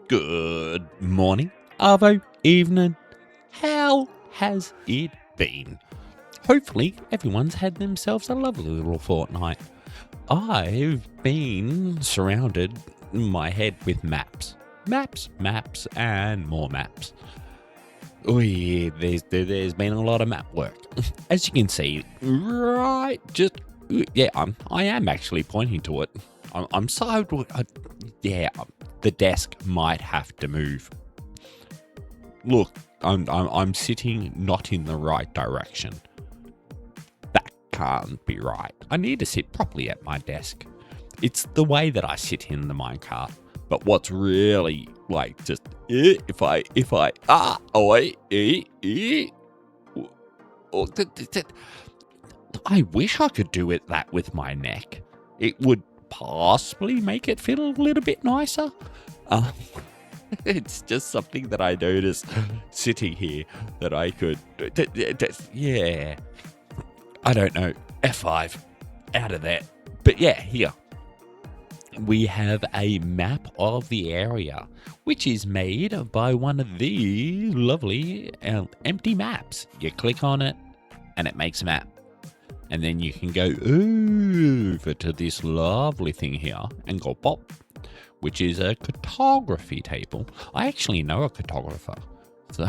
Good morning, arvo, evening. How has it been? Hopefully, everyone's had themselves a lovely little fortnight. I've been surrounded in my head with maps. Maps, and more maps. Oh yeah, there's been a lot of map work. As you can see, right, I am actually pointing to it. I'm so, the desk might have to move. Look, I'm sitting not in the right direction. That can't be right. I need to sit properly at my desk. It's the way that I sit in the minecart. But what's really if I I wish I could do that with my neck. It would possibly make it feel a little bit nicer. It's just something that I noticed sitting here that I could, yeah. I don't know, F5, out of that. But yeah, here. We have a map of the area, which is made by one of these lovely empty maps. You click on it, and it makes a map. And then you can go over to this lovely thing here and go pop, which is a cartography table. I actually know a cartographer. So,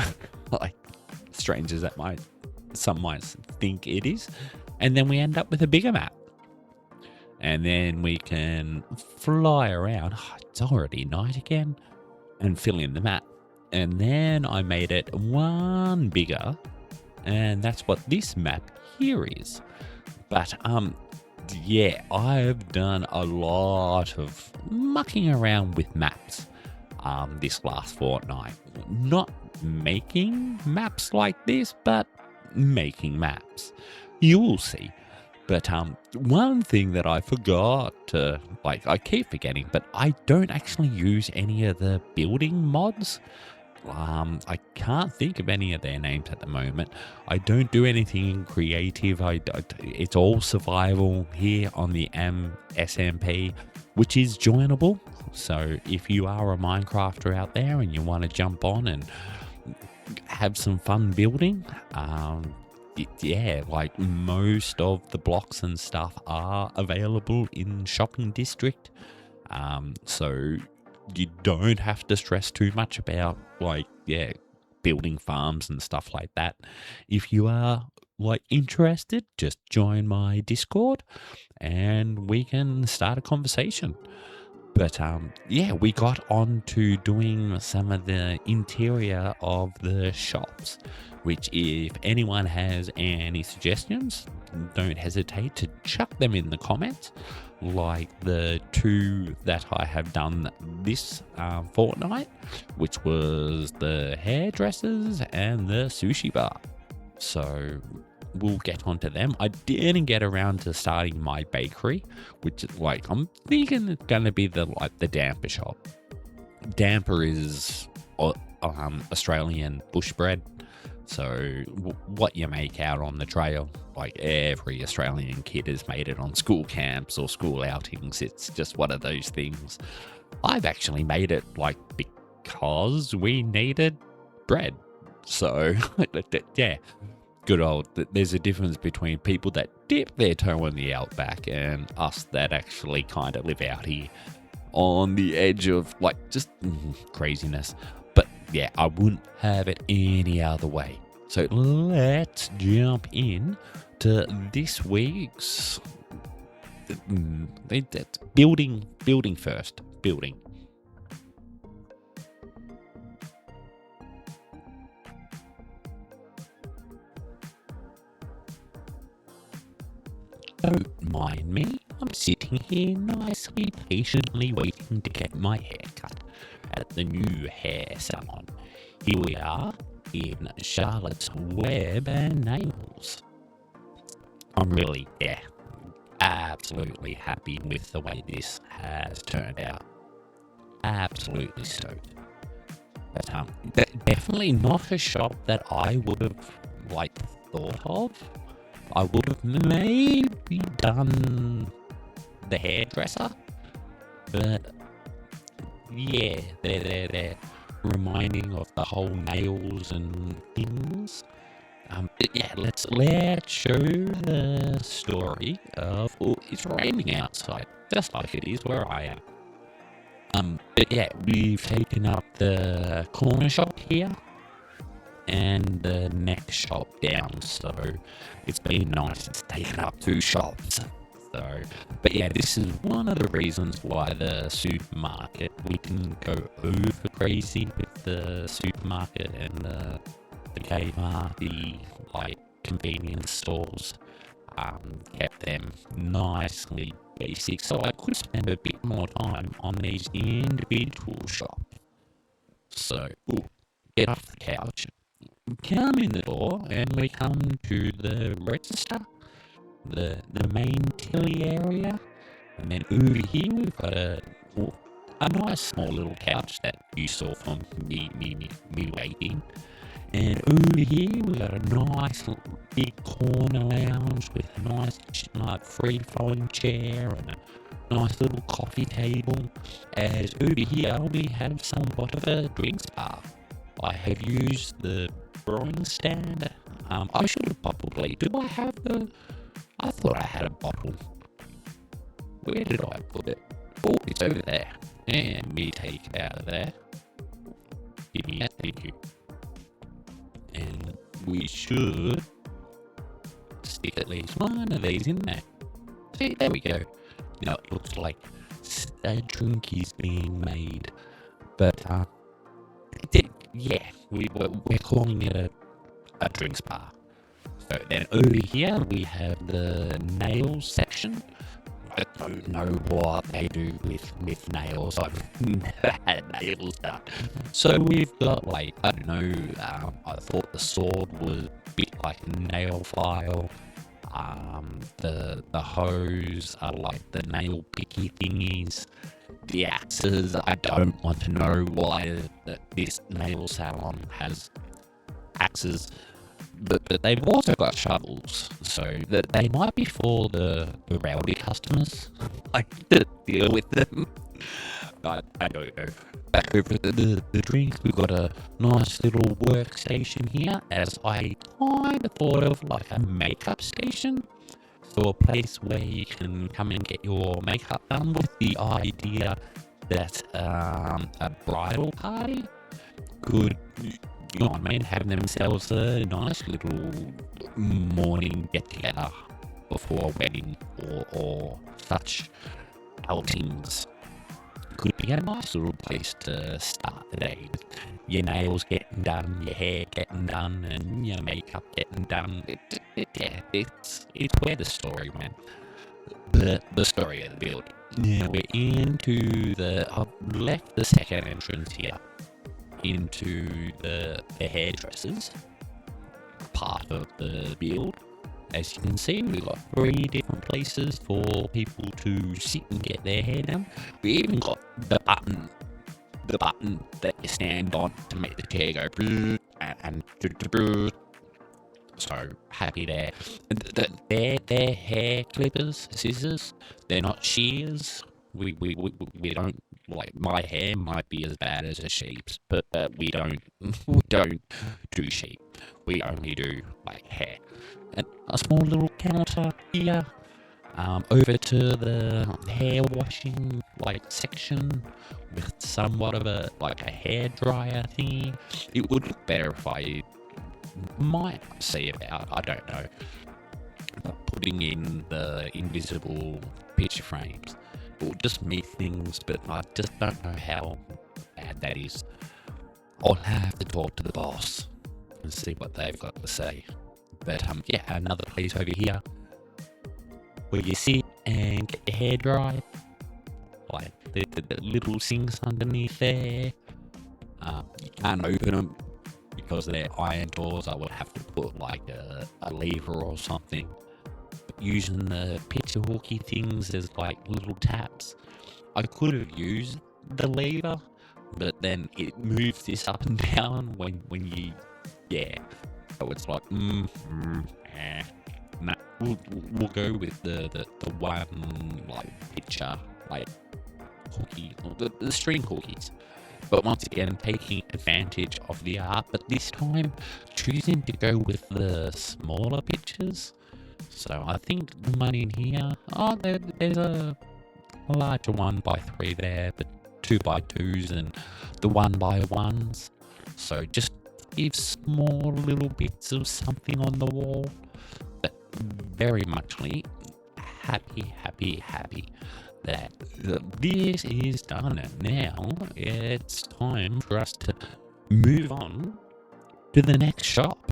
strange as that some might think it is. And then we end up with a bigger map. And then we can fly around. Oh, it's already night again. And fill in the map. And then I made it one bigger. And that's what this map here is. But, I've done a lot of mucking around with maps this last fortnight. Not making maps like this, but making maps. You will see. But one thing that I forgot to, I keep forgetting, but I don't actually use any of the building mods. I can't think of any of their names at the moment. I don't do anything creative. It's all survival here on the SMP, which is joinable. So if you are a Minecrafter out there and you want to jump on and have some fun building, most of the blocks and stuff are available in shopping district. So you don't have to stress too much about building farms and stuff like that. If you are interested, just join my Discord and we can start a conversation. But we got on to doing some of the interior of the shops, which if anyone has any suggestions, don't hesitate to chuck them in the comments, like the two that I have done this fortnight, which was the hairdressers and the sushi bar. So we'll get onto them. I didn't get around to starting my bakery, which is I'm thinking it's gonna be the damper shop. Damper is Australian bush bread. So what you make out on the trail, every Australian kid has made it on school camps or school outings. It's just one of those things. I've actually made it because we needed bread. So yeah, good old. There's a difference between people that dip their toe in the outback and us that actually kind of live out here on the edge of just craziness. But yeah, I wouldn't have it any other way. So let's jump in to this week's building first. Building. Don't mind me. I'm sitting here nicely, patiently waiting to get my hair cut at the new hair salon. Here we are in Charlotte's Web and Nails. I'm really, absolutely happy with the way this has turned out. Absolutely stoked. But definitely not a shop that I would have thought of. I would have maybe done the hairdresser, but yeah, they're reminding of the whole nails and things. But yeah, let's show the story of, oh, it's raining outside, just like it is where I am. But yeah, we've taken up the corner shop here and the next shop down, so it's been nice. It's taken up 2 shops. So, but yeah, this is one of the reasons why the supermarket, we didn't go over crazy with the supermarket and the Kmart, the like convenience stores. Kept them nicely basic, so I could spend a bit more time on these individual shops. So, get off the couch, come in the door, and we come to the register, the main tilly area, and then over here we've got a nice small little couch that you saw from me waiting. And over here we got a nice big corner lounge with a nice free flowing chair and a nice little coffee table. As over here we have somewhat of a drinks bar. I have used the brewing stand. I should have probably. Do I have the? I thought I had a bottle. Where did I put it? Oh, it's over there. And me take it out of there. Give me that, thank you. And we should stick at least one of these in there. See, there we go. Now it looks like a drink is being made. But, yeah, we're calling it a drinks bar. So then over here we have the nails section. I don't know what they do with nails. I've never had nails done. So we've got like, I don't know, I thought the sword was a bit like a nail file. The hose are like the nail picky thingies. The axes, I don't want to know why this nail salon has axes. But they've also got shovels, so that they might be for the rowdy customers, like to deal with them. But I don't know. Back over the drinks, we've got a nice little workstation here, as I kind of thought of like a makeup station. So a place where you can come and get your makeup done, with the idea that a bridal party could, you know what I mean, have themselves a nice little morning get together before a wedding or such outings. Could be a nice little place to start the day with your nails getting done, your hair getting done, and your makeup getting done. It's where the story went. The story of the building. Now we're into I've left the second entrance here into the hairdressers part of the build. As you can see, we've got 3 different places for people to sit and get their hair done. We even got the button that you stand on to make the chair go and so happy there. They're hair clippers, scissors. They're not shears. We don't, like, my hair might be as bad as a sheep's, but we don't do sheep. We only do like hair. And a small little counter here. Over to the hair washing like section with somewhat of a hair dryer thingy. It would look better if I might see about, I don't know, putting in the invisible picture frames. It will just make things, but I just don't know how bad that is. I'll have to talk to the boss and see what they've got to say. But yeah, another place over here where you sit and get your hair dried. Like the little sinks underneath there. You can't open them because they're iron doors. I would have to put like a lever or something. But using the picture hooky things, there's like little taps. I could have used the lever, but then it moves this up and down when you, yeah. So it's like, nah. We'll go with the one like picture like cookie, the string cookies. But once again, taking advantage of the art, but this time choosing to go with the smaller pictures. So I think the one in here, there's a larger 1x3 there, but 2x2s and the 1x1s. So just give small little bits of something on the wall, but very muchly happy that this is done, and now it's time for us to move on to the next shop.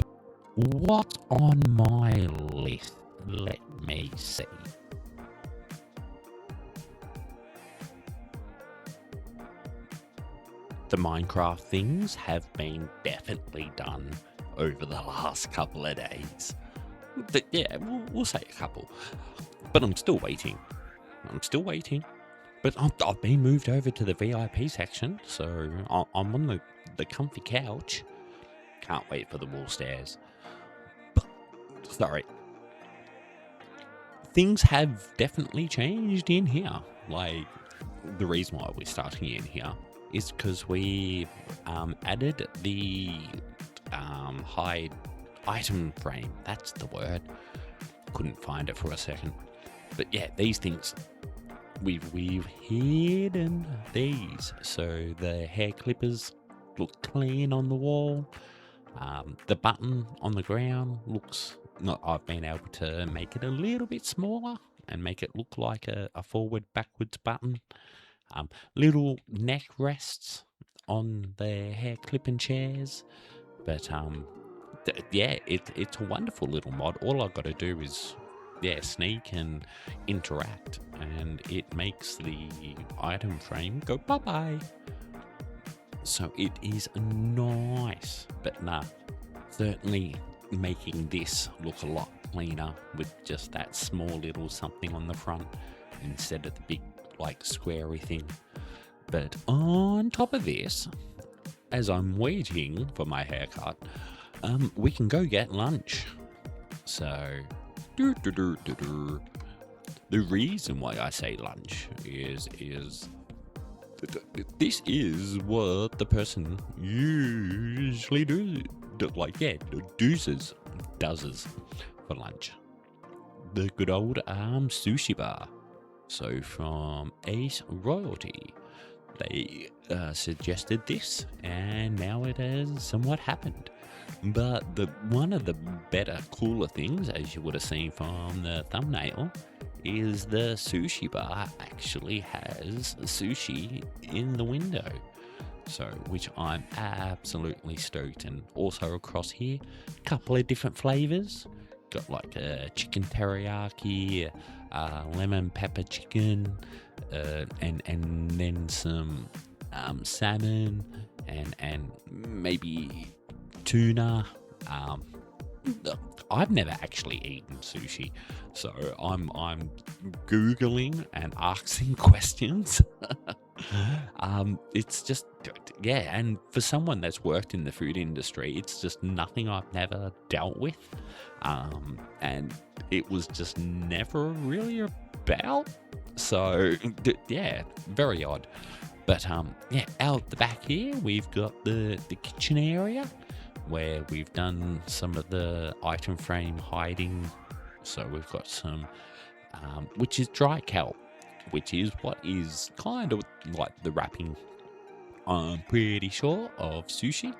What's on my list? Let me see. The Minecraft things have been definitely done over the last couple of days. But yeah, we'll say a couple. But I'm still waiting. But I've been moved over to the VIP section, so I'm on the comfy couch. Can't wait for the wall stairs. But, sorry. Things have definitely changed in here. Like, the reason why we're starting in here is because we added the hide item frame. That's the word. Couldn't find it for a second. But yeah, these things, we've hidden these. So the hair clippers look clean on the wall. The button on the ground looks, I've been able to make it a little bit smaller and make it look like a forward-backwards button. Little neck rests on the hair clipping chairs. But yeah, it's a wonderful little mod. All I've got to do is sneak and interact, and it makes the item frame go bye-bye. So it is nice, but certainly making this look a lot cleaner with just that small little something on the front instead of the big squarey thing. But on top of this, as I'm waiting for my haircut, we can go get lunch. So the reason why I say lunch is this is what the person usually does for lunch. The good old sushi bar. So from Ace Royalty, they suggested this, and now it has somewhat happened. But one of the better, cooler things, as you would have seen from the thumbnail, is the sushi bar actually has sushi in the window. So, which I'm absolutely stoked. And also across here, a couple of different flavors. Got a chicken teriyaki, lemon pepper chicken, and then some salmon and maybe tuna. I've never actually eaten sushi, so I'm googling and asking questions. It's just and for someone that's worked in the food industry, it's just nothing I've never dealt with, and it was just never really about. So very odd. But out the back here we've got the kitchen area, where we've done some of the item frame hiding. So we've got some, which is dry kelp, which is what is kind of like the wrapping, I'm pretty sure, of sushi.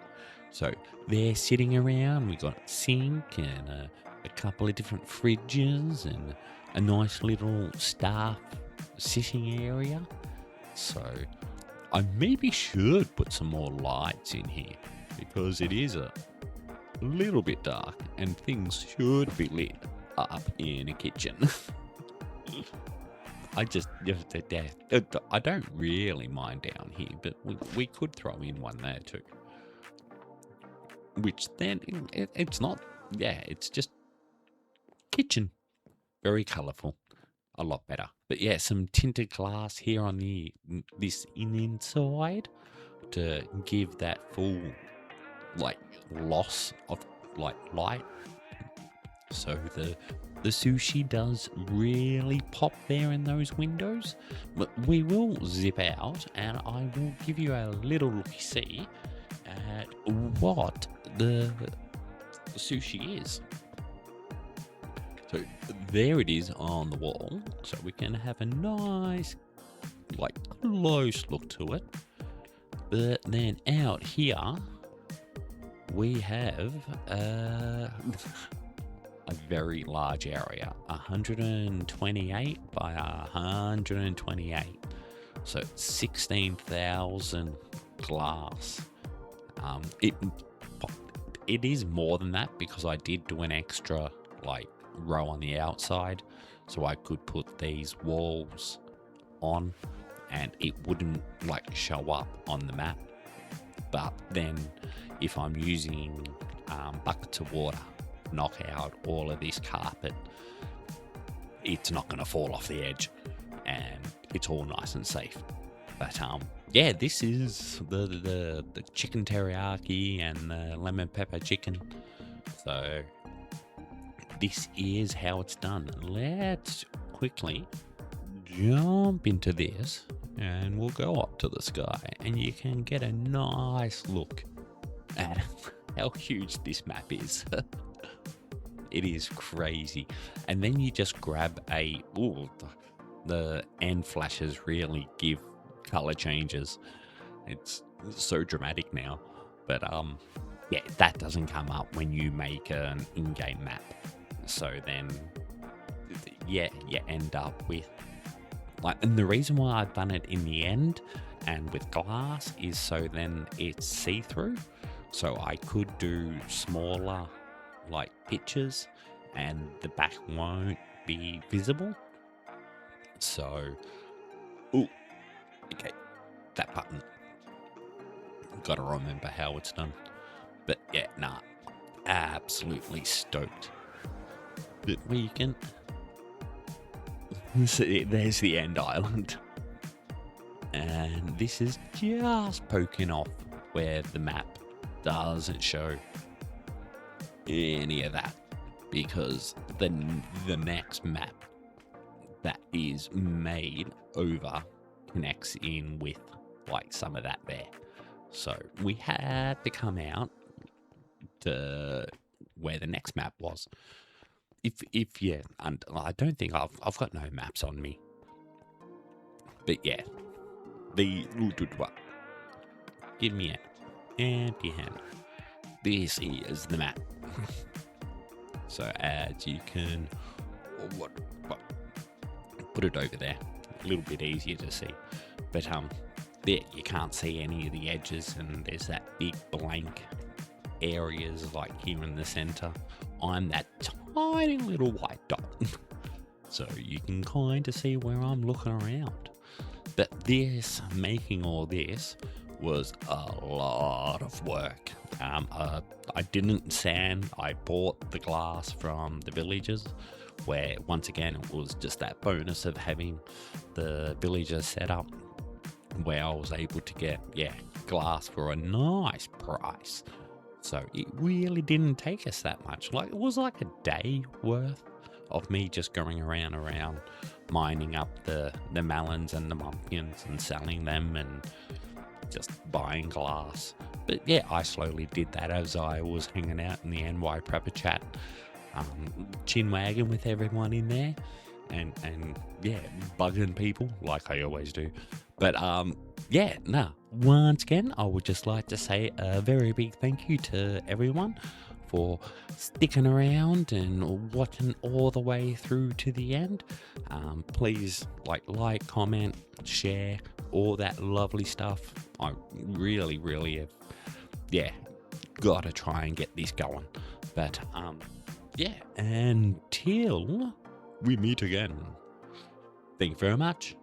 So they're sitting around. We got a sink and a couple of different fridges and a nice little staff sitting area. So I maybe should put some more lights in here, because it is a little bit dark and things should be lit up in a kitchen. I don't really mind down here, but we could throw in one there too. Which then, it's not, it's just kitchen. Very colourful. A lot better. But some tinted glass here on this inside to give that full loss of light. So the the sushi does really pop there in those windows. But we will zip out and I will give you a little look-see at what the sushi is. So there it is on the wall. So we can have a nice, like, close look to it. But then out here, we have a very large area, 128 by 128. So 16,000 glass. It is more than that because I did do an extra like row on the outside, so I could put these walls on and it wouldn't like show up on the map. But then if I'm using buckets of water, knock out all of this carpet, it's not going to fall off the edge and it's all nice and safe. But yeah, this is the chicken teriyaki and the lemon pepper chicken. So this is how it's done. Let's quickly jump into this and we'll go up to the sky and you can get a nice look at how huge this map is. It is crazy. And then you just grab the end flashes really give color changes. It's so dramatic now. But yeah, that doesn't come up when you make an in-game map. So then yeah, you end up with like, and the reason why I've done it in the end and with glass is so then it's see-through. So I could do smaller like pictures and the back won't be visible. So, okay, that button. Gotta remember how it's done. But yeah, nah, absolutely stoked. But we can see, there's the end island. And this is just poking off where the map doesn't show any of that, because the next map that is made over connects in with like some of that there. So we had to come out to where the next map was. If yeah, and I don't think I've got no maps on me. But yeah, give me an empty hand. This is the map. So as you can, put it over there, a little bit easier to see. But there you can't see any of the edges, and there's that big blank areas like here in the center. I'm that tiny little white dot. So you can kind of see where I'm looking around. But this, making all this was a lot of work. I didn't sand. I bought the glass from the villagers, where once again it was just that bonus of having the villagers set up, where I was able to get glass for a nice price. So it really didn't take us that much. Like, it was like a day worth of me just going around mining up the melons and the pumpkins and selling them and just buying glass. But yeah, I slowly did that as I was hanging out in the NY Prepper chat, chin wagging with everyone in there, and yeah, bugging people like I always do. But yeah, no. Once again, I would just like to say a very big thank you to everyone for sticking around and watching all the way through to the end. Please like, comment, share, all that lovely stuff. I really have, gotta try and get this going. But yeah, until we meet again, thank you very much.